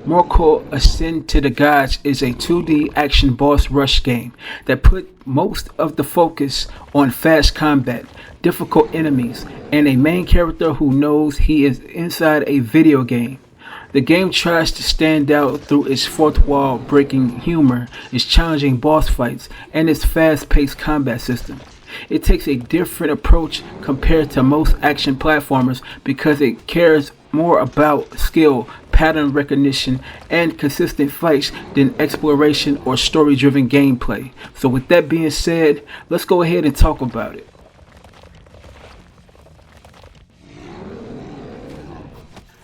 Morkull Ascend to the Gods is a 2D action boss rush game that put most of the focus on fast combat, difficult enemies, and a main character who knows he is inside a video game. The game tries to stand out through its fourth wall breaking humor, its challenging boss fights, and its fast paced combat system. It takes a different approach compared to most action platformers because it cares more about skill, pattern recognition, and consistent fights than exploration or story-driven gameplay. So with that being said, let's go ahead and talk about it.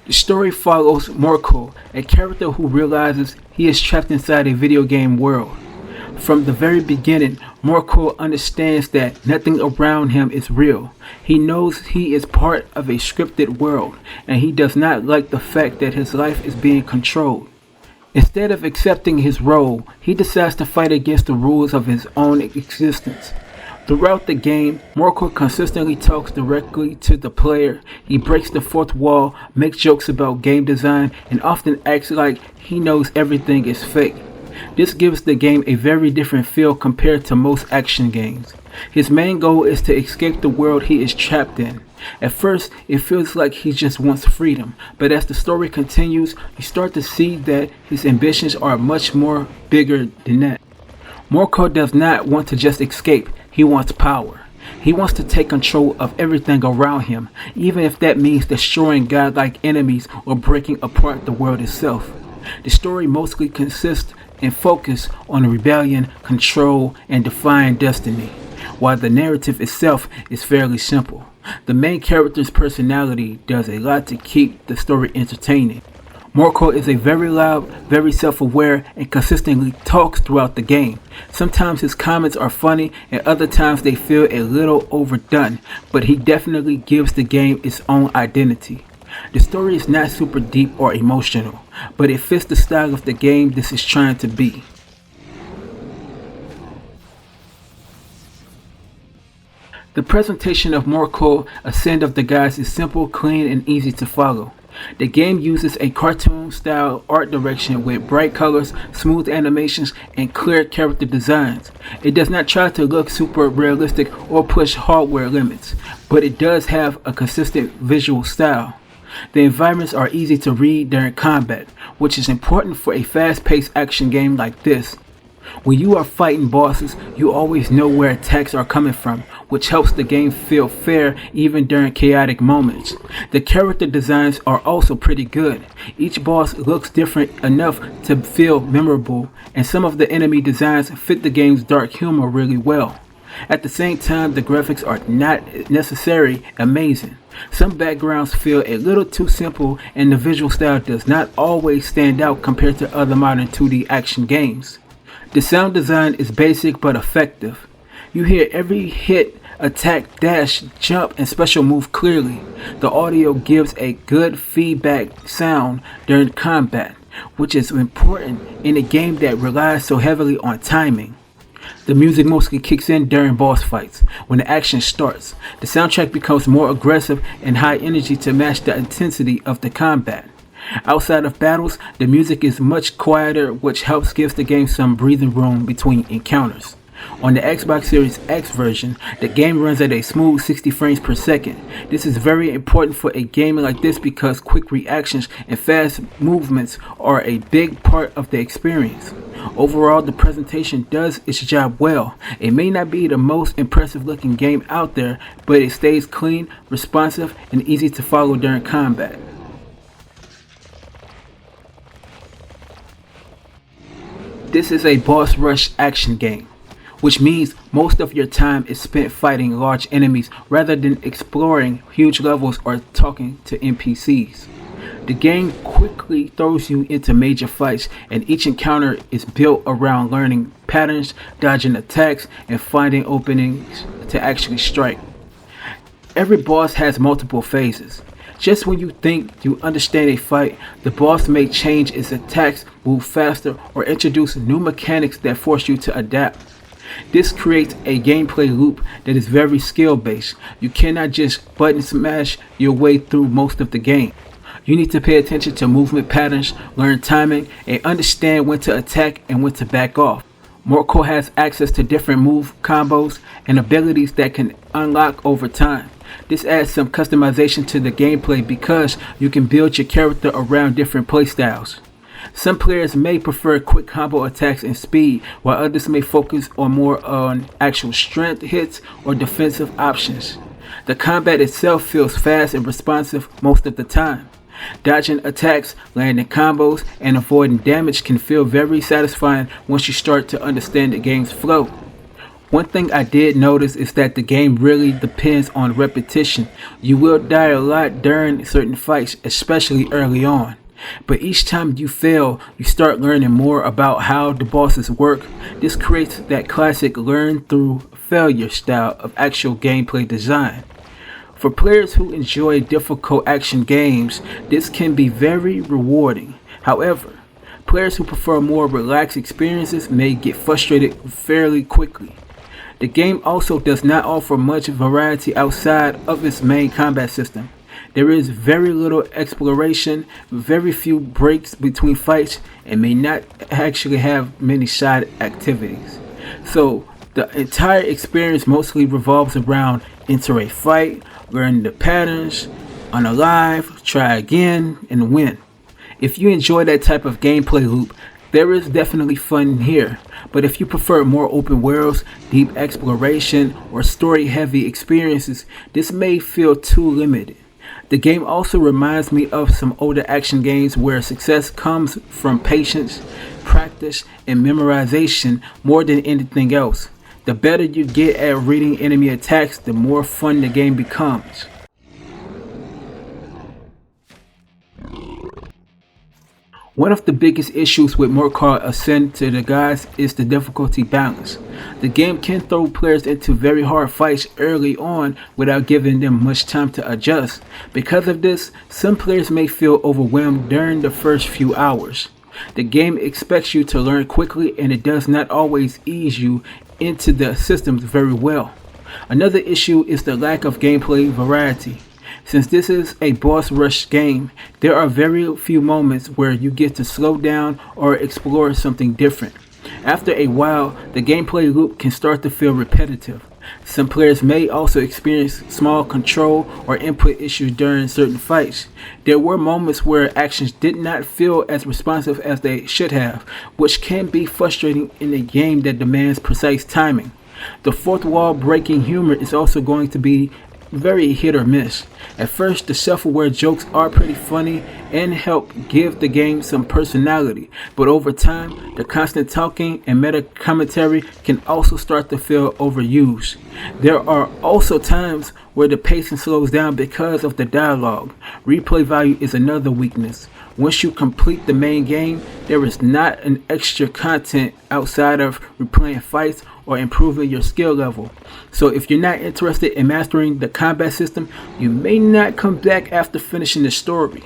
The story follows Morkull, a character who realizes he is trapped inside a video game world. From the very beginning, Morkull understands that nothing around him is real. He knows he is part of a scripted world, and he does not like the fact that his life is being controlled. Instead of accepting his role, he decides to fight against the rules of his own existence. Throughout the game, Morkull consistently talks directly to the player. He breaks the fourth wall, makes jokes about game design, and often acts like he knows everything is fake. This gives the game a very different feel compared to most action games. His main goal is to escape the world he is trapped in. At first, it feels like he just wants freedom, but as the story continues, you start to see that his ambitions are much more bigger than that. Morkull does not want to just escape, he wants power. He wants to take control of everything around him, even if that means destroying godlike enemies or breaking apart the world itself. The story mostly consists and focus on rebellion, control, and defying destiny, while the narrative itself is fairly simple. The main character's personality does a lot to keep the story entertaining. Morkull is a very loud, very self-aware, and consistently talks throughout the game. Sometimes his comments are funny, and other times they feel a little overdone, but he definitely gives the game its own identity. The story is not super deep or emotional, but it fits the style of the game this is trying to be. The presentation of Morkull Ascend of the Gods is simple, clean, and easy to follow. The game uses a cartoon-style art direction with bright colors, smooth animations, and clear character designs. It does not try to look super realistic or push hardware limits, but it does have a consistent visual style. The environments are easy to read during combat, which is important for a fast-paced action game like this. When you are fighting bosses, you always know where attacks are coming from, which helps the game feel fair even during chaotic moments. The character designs are also pretty good. Each boss looks different enough to feel memorable, and some of the enemy designs fit the game's dark humor really well. At the same time, the graphics are not necessarily amazing. Some backgrounds feel a little too simple, and the visual style does not always stand out compared to other modern 2D action games. The sound design is basic but effective. You hear every hit, attack, dash, jump, and special move clearly. The audio gives a good feedback sound during combat, which is important in a game that relies so heavily on timing. The music mostly kicks in during boss fights. When the action starts, the soundtrack becomes more aggressive and high energy to match the intensity of the combat. Outside of battles, the music is much quieter, which helps give the game some breathing room between encounters. On the Xbox Series X version, the game runs at a smooth 60 frames per second. This is very important for a game like this because quick reactions and fast movements are a big part of the experience. Overall, the presentation does its job well. It may not be the most impressive looking game out there, but it stays clean, responsive, and easy to follow during combat. This is a boss rush action game, which means most of your time is spent fighting large enemies rather than exploring huge levels or talking to NPCs. The game quickly throws you into major fights, and each encounter is built around learning patterns, dodging attacks, and finding openings to actually strike. Every boss has multiple phases. Just when you think you understand a fight, the boss may change its attacks, move faster, or introduce new mechanics that force you to adapt. This creates a gameplay loop that is very skill based. You cannot just button smash your way through most of the game. You need to pay attention to movement patterns, learn timing, and understand when to attack and when to back off. Morkull has access to different move combos and abilities that can unlock over time. This adds some customization to the gameplay because you can build your character around different playstyles. Some players may prefer quick combo attacks and speed, while others may focus more on actual strength hits or defensive options. The combat itself feels fast and responsive most of the time. Dodging attacks, landing combos, and avoiding damage can feel very satisfying once you start to understand the game's flow. One thing I did notice is that the game really depends on repetition. You will die a lot during certain fights, especially early on. But each time you fail, you start learning more about how the bosses work. This creates that classic learn through failure style of actual gameplay design. For players who enjoy difficult action games, this can be very rewarding. However, players who prefer more relaxed experiences may get frustrated fairly quickly. The game also does not offer much variety outside of its main combat system. There is very little exploration, very few breaks between fights, and may not actually have many side activities. So the entire experience mostly revolves around enter a fight, learn the patterns, unalive, try again, and win. If you enjoy that type of gameplay loop, there is definitely fun here. But if you prefer more open worlds, deep exploration, or story-heavy experiences, this may feel too limited. The game also reminds me of some older action games where success comes from patience, practice, and memorization more than anything else. The better you get at reading enemy attacks, the more fun the game becomes. One of the biggest issues with Morkull Ascent to the Gods is the difficulty balance. The game can throw players into very hard fights early on without giving them much time to adjust. Because of this, some players may feel overwhelmed during the first few hours. The game expects you to learn quickly, and it does not always ease you into the systems very well. Another issue is the lack of gameplay variety. Since this is a boss rush game, there are very few moments where you get to slow down or explore something different. After a while, the gameplay loop can start to feel repetitive. Some players may also experience small control or input issues during certain fights. There were moments where actions did not feel as responsive as they should have, which can be frustrating in a game that demands precise timing. The fourth wall breaking humor is also going to be very hit or miss. At first, the self-aware jokes are pretty funny and help give the game some personality, but over time, the constant talking and meta commentary can also start to feel overused. There are also times where the pacing slows down because of the dialogue. Replay value is another weakness. Once you complete the main game, there is not an extra content outside of replaying fights or improving your skill level. So if you're not interested in mastering the combat system, you may not come back after finishing the story.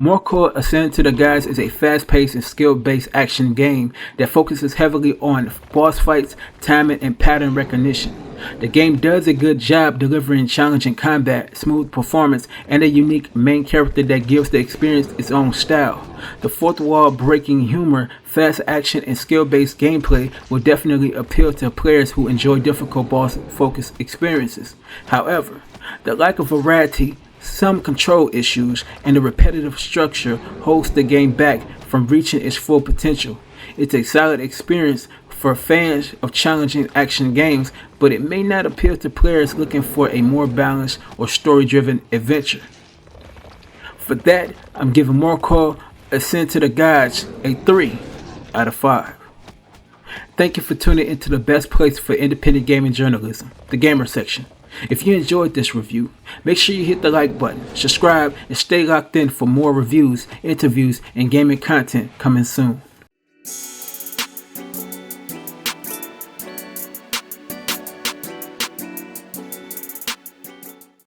Morkull Ascent to the Gods is a fast-paced and skill-based action game that focuses heavily on boss fights, timing, and pattern recognition. The game does a good job delivering challenging combat, smooth performance, and a unique main character that gives the experience its own style. The fourth wall breaking humor, fast action, and skill-based gameplay will definitely appeal to players who enjoy difficult boss-focused experiences. However, the lack of variety, some control issues, and the repetitive structure holds the game back from reaching its full potential. It's a solid experience for fans of challenging action games, but it may not appeal to players looking for a more balanced or story-driven adventure. For that, I'm giving Morkull Ascent to the Gods a 3 out of 5. Thank you for tuning into the best place for independent gaming journalism, the Gamer Section. If you enjoyed this review, make sure you hit the like button, subscribe, and stay locked in for more reviews, interviews, and gaming content coming soon.